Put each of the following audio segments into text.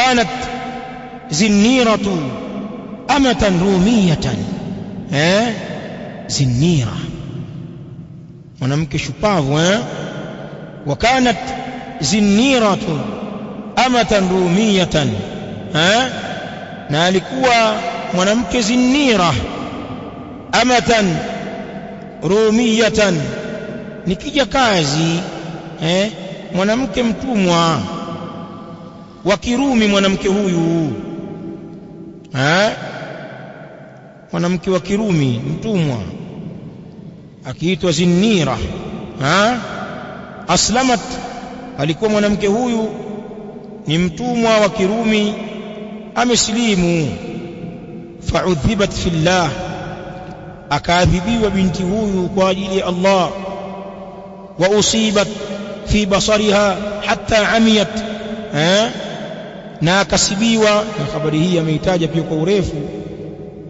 وكانت زنيرة أمة رومية. زنيرة mwanamke shupavu. وكانت زنيرة أمة رومية. na alikuwa mwanamke zinnira amatan rumiyatan, ni kijakazi mwanamke mtumwa wa Kirumi. Mwanamke huyu mwanamke wa Kirumi mtumwa akiitwa Zinnira. Aslamat, alikuwa mwanamke huyu ni mtumwa wa Kirumi, amesilimu. Fa'udhibat fillah, akaadhibiwa binti huyu kwa ajili ya Allah. Wa usibat fi basariha hatta amiyat, na akasibiwa. Na habari hii ameitaja pia kwa urefu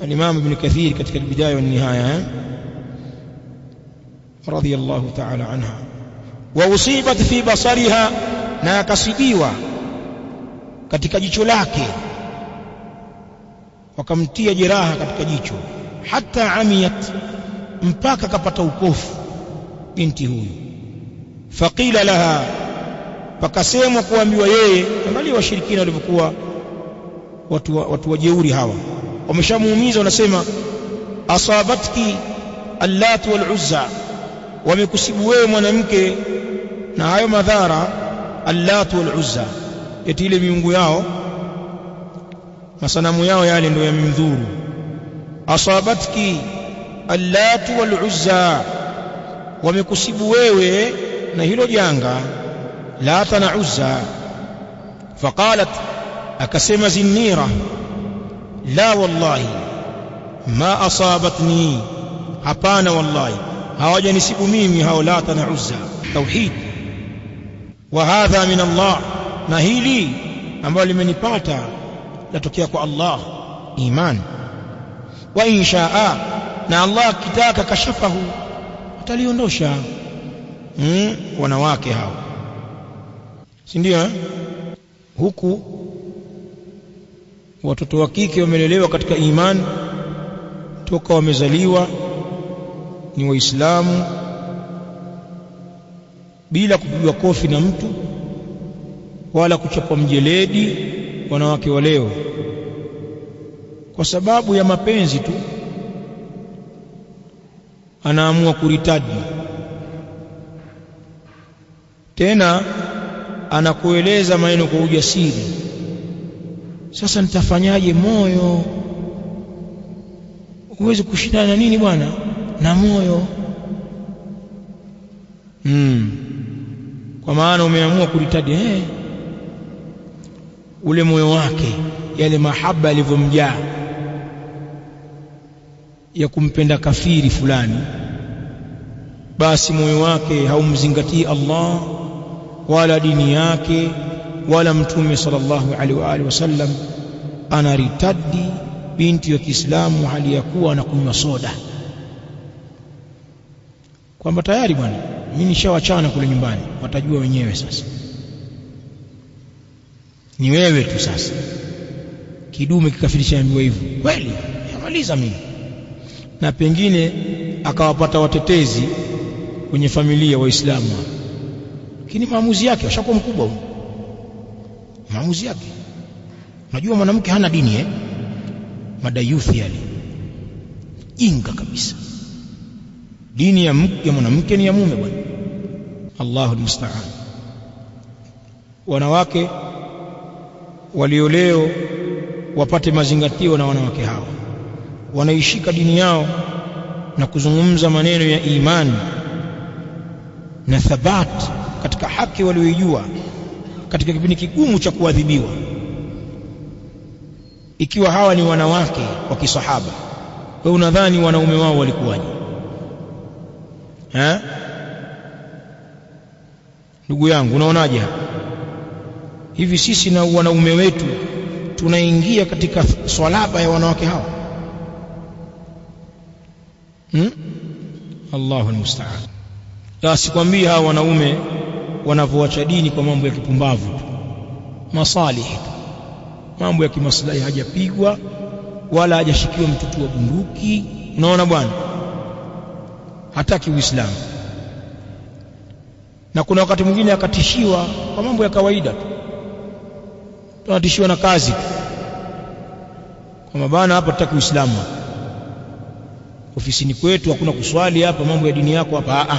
al-Imam Ibn Kathir katika al-Bidaya wa an-Nihaya radiyallahu ta'ala anha. Wa usibat fi basariha, na akasibiwa katika jicho lake, wakamtia jeraha katika jicho. Hatta amiyat, mpaka kapata upofu binti huyu. Faqila laha, pakasemwa kuambiwa yeye. Angalia washirikina walivyokuwa watu wajeuri hawa, wameshamuumiza, wanasema asabatki Allat wal Uzza, wamekusibu wewe mwanamke na hayo madhara. Allat wal Uzza, eti ile miungu yao, masanamu yao yale ndio yamemdhuru. Asabatki Allat wal Uzza, wamekusibu wewe na hilo janga Lata na Uzza. Faqalat, akasema Zinnira, la wallahi ma asabatni, hapana wallahi hawajanisibu mimi hao Lata na Uzza. Tauhid. Wa hadha min Allah, na hili ambalo limenipata latokea kwa Allah, iman. Wa inshaa, na Allah kitaka kashafahu, ataliondosha. Wanawake hao, si ndio? Huku watoto wa kike wamelelewa katika imani toka wamezaliwa, ni Waislamu, bila kupigwa kofi na mtu wala kuchapwa mjeledi. Wanawake wa leo kwa sababu ya mapenzi tu anaamua kuritadi, tena anakueleza maneno kwa ujasiri. Sasa nitafanyaje? Moyo huwezi kushindana na nini bwana, na moyo. Kwa maana umeamua kuritadi ule moyo wake, yale mahaba yalivyomjaa ya kumpenda kafiri fulani, basi moyo wake haumzingatii Allah wala dini yake wala Mtume sallallahu alaihi wa alihi wasallam. Anaritadi binti wa Kiislamu hali ya kuwa anakunywa soda, kwamba tayari bwana mimi nishawachana kule nyumbani, watajua wenyewe sasa, ni wewe tu sasa. Kidume kikafirisha ambiwa hivyo, kweli yamaliza mimi. Na pengine akawapata watetezi kwenye familia Waislamu, lakini maamuzi yake ashakuwa mkubwa huyo, maamuzi yake. Unajua mwanamke hana dini madayuthi yale, jinga kabisa. Dini ya mwanamke ni ya mume bwana. Allahu almusta'an. Wanawake walio leo wapate mazingatio na wanawake hawa, wanaishika dini yao na kuzungumza maneno ya imani na thabat katika haki walioijua katika kipindi kigumu cha kuadhibiwa. Ikiwa hawa ni wanawake wa kisahaba, wewe unadhani wanaume wao walikuwaje? Ndugu yangu, unaonaje hapa? Hivi sisi na wanaume wetu tunaingia katika swalaba ya wanawake hawa? Allahu almusta'an. Sikwambii hawa wanaume wanavyoacha dini kwa mambo ya kipumbavu tu, masalihi tu. mambo ya kimaslahi, hajapigwa wala hajashikiwa mtutu wa bunduki. Unaona bwana, hataki Uislamu. Na kuna wakati mwingine akatishiwa kwa mambo ya kawaida tu, tunatishiwa na kazi tu, kwa bwana hapa tutaki Uislamu, ofisini kwetu hakuna kuswali hapa, mambo ya dini yako hapa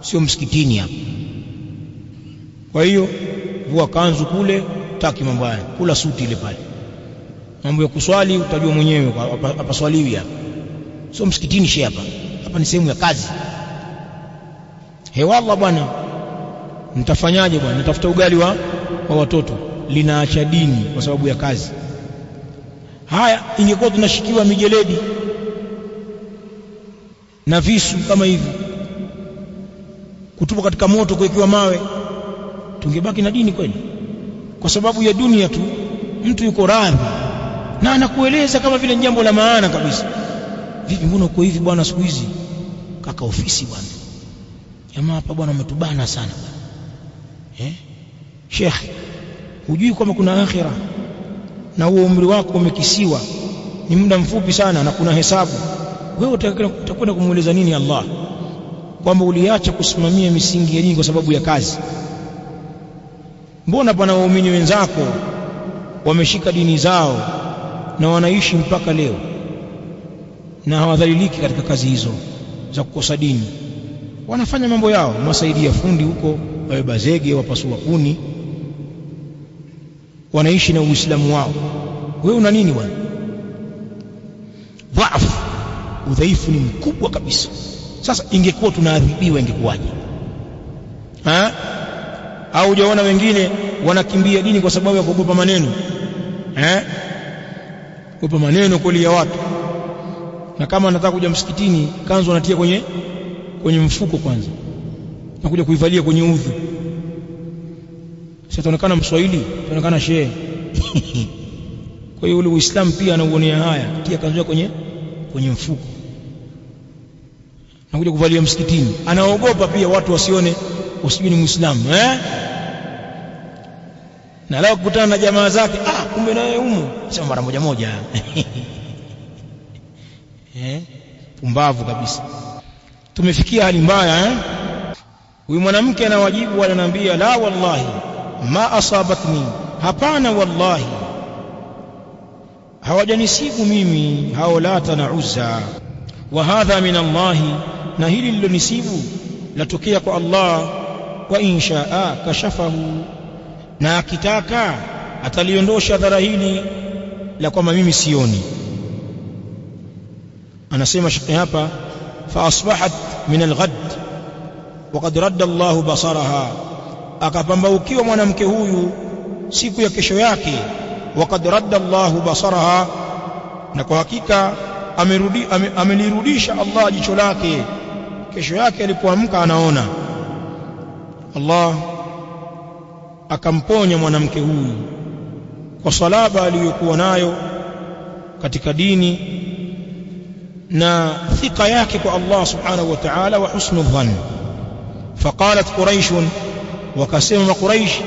sio msikitini hapa. Kwa hiyo vua kanzu kule, taki mambo haya, kula suti ile pale, mambo ya kuswali utajua mwenyewe, hapa swaliwi hapa, sio msikitini she hapa ni sehemu ya kazi. Wallah bwana, mtafanyaje bwana? Natafuta ugali wa watoto, linaacha dini kwa sababu ya kazi. Haya, ingekuwa tunashikiwa mijeledi na visu kama hivi, kutupwa katika moto, kuwekewa mawe, tungebaki na dini kweli? Kwa sababu ya dunia tu mtu yuko radhi na anakueleza kama vile jambo la maana kabisa. Vipi, mbona uko hivi bwana siku hizi? Kaka ofisi bwana, jamaa hapa bwana umetubana sana bwana. Sheikh, hujui kwamba kuna akhira na huo umri wako umekisiwa ni muda mfupi sana na kuna hesabu? Wewe utakwenda kumueleza nini Allah kwamba uliacha kusimamia misingi ya dini kwa sababu ya kazi? Mbona pana waumini wenzako wameshika dini zao na wanaishi mpaka leo na hawadhaliliki katika kazi hizo za kukosa dini, wanafanya mambo yao, masaidia fundi huko, wabeba zege, wapasua kuni, wanaishi na Uislamu wao. Wewe una nini bwana? Dhaifu, udhaifu ni mkubwa kabisa. Sasa ingekuwa tunaadhibiwa ingekuwaje? Au hujaona wengine wanakimbia dini kwa sababu ya kuogopa maneno? Kuogopa maneno kweli ya watu. Na kama anataka kuja msikitini, kanzu anatia kwenye mfuko kwanza, na kuja kuivalia kwenye udhu. Sasa tunaonekana Mswahili, tunaonekana shehe. Kwa hiyo ule Uislamu pia anauonea haya, tia kanzu kwenye mfuko na kuja kuvalia msikitini. Anaogopa pia watu wasione, usijui ni Muislamu. Na leo kukutana na jamaa zake, kumbe naye humo, sema mara moja. Pumbavu kabisa. Tumefikia hali mbaya. Huyu mwanamke anawajibu, ananiambia la wallahi ma asabatni, hapana wallahi hawajanisibu mimi hao Lata na Uzza, wa hadha min Allah, na hili lilonisibu latokea kwa Allah, wa inshaa kashafahu, na akitaka ataliondosha dhara hili la kwamba mimi sioni. Anasema shekhi hapa, fa asbahat min alghad wa qad radda Allah basaraha, akapambaukiwa mwanamke huyu siku ya kesho yake, wa qad radda Allah basaraha, na kwa hakika amelirudisha Allah jicho lake. Kesho yake alipoamka anaona. Allah akamponya mwanamke huyu kwa salaba aliyokuwa nayo katika dini na thika yake kwa Allah subhanahu wa ta'ala, wa husnu dhann. Faqalat Quraish, wakasema Quraish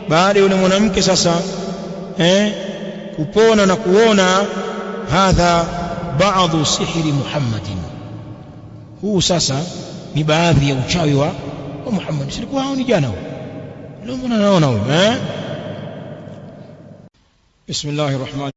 baada yule mwanamke sasa kupona na kuona, hadha ba'dhu sihri Muhammadin, huu sasa ni baadhi ya uchawi wa Muhammad. Silikuwa hao ni jana leo, mbona naona huyu? Bismillahir rahmanir